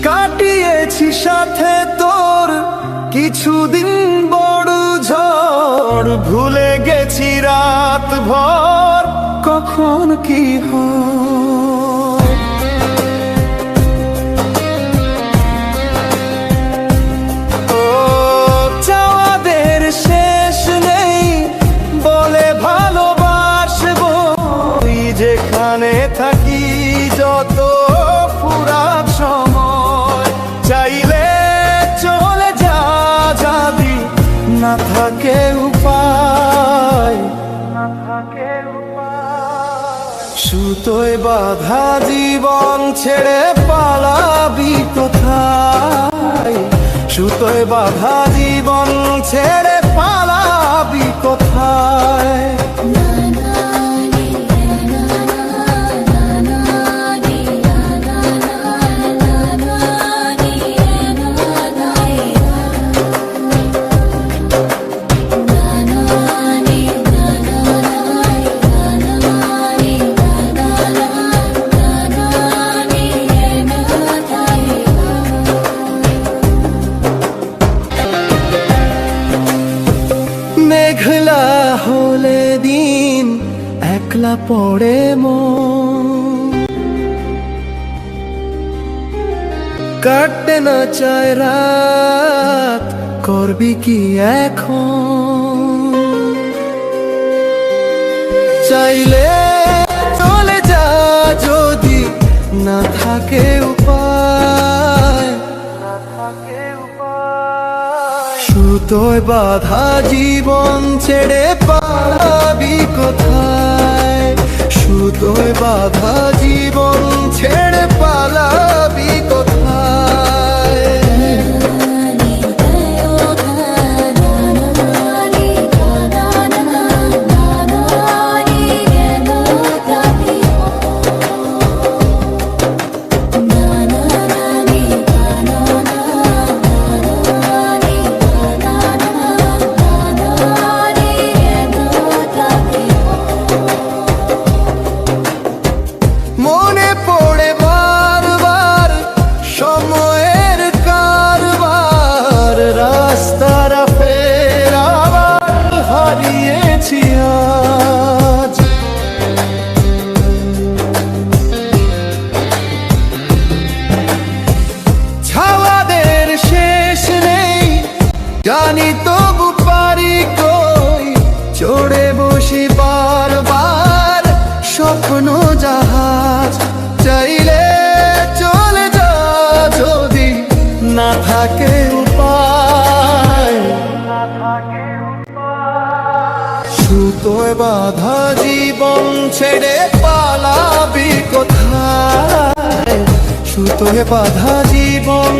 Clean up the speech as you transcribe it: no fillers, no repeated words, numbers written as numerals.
কাটিয়েছি সাথে তোর কিছুদিন বড় ঝড়, ভুলে গেছি রাত ভর কখন কি হয়। ও চাওয়াদের শেষ নেই বলে ভালোবাসবো, যেখানে থাকি যত ফুরাত সময়, চাইলে চলে যা যদি না থাকে উপায়। সুতোয় বাঁধা জীবন ছেড়ে পালাবি কোথায়, সুতোয় বাঁধা জীবন ছেড়ে পালাবি কোথায়। মেঘলা হলে দিন একলা পড়ে মন, কাটতে না চায় রাত করবি কি এখন। চাইলে চলে যা যদি না থাকে উপায়। সুতোয় বাঁধা জীবন ছেড়ে পালাবি কোথায়, সুতোয় বাঁধা জীবন ছেড়ে পালাবি কোথায়। মনে পড়ে বারবার সময়ের কারবার, রাস্তারা ফের আবার হারিয়েছি আজ। ছাওয়াদের শেষ নেই জানি তবু পারি কই, চড়ে বসি বারবার স্বপ্ন জাহাজ। চাইলে চলে যা যদি না থাকে উপায়। সুতোয় বাঁধা জীবন ছেড়ে পালাবি কোথায়, সুতোয় বাঁধা জীবন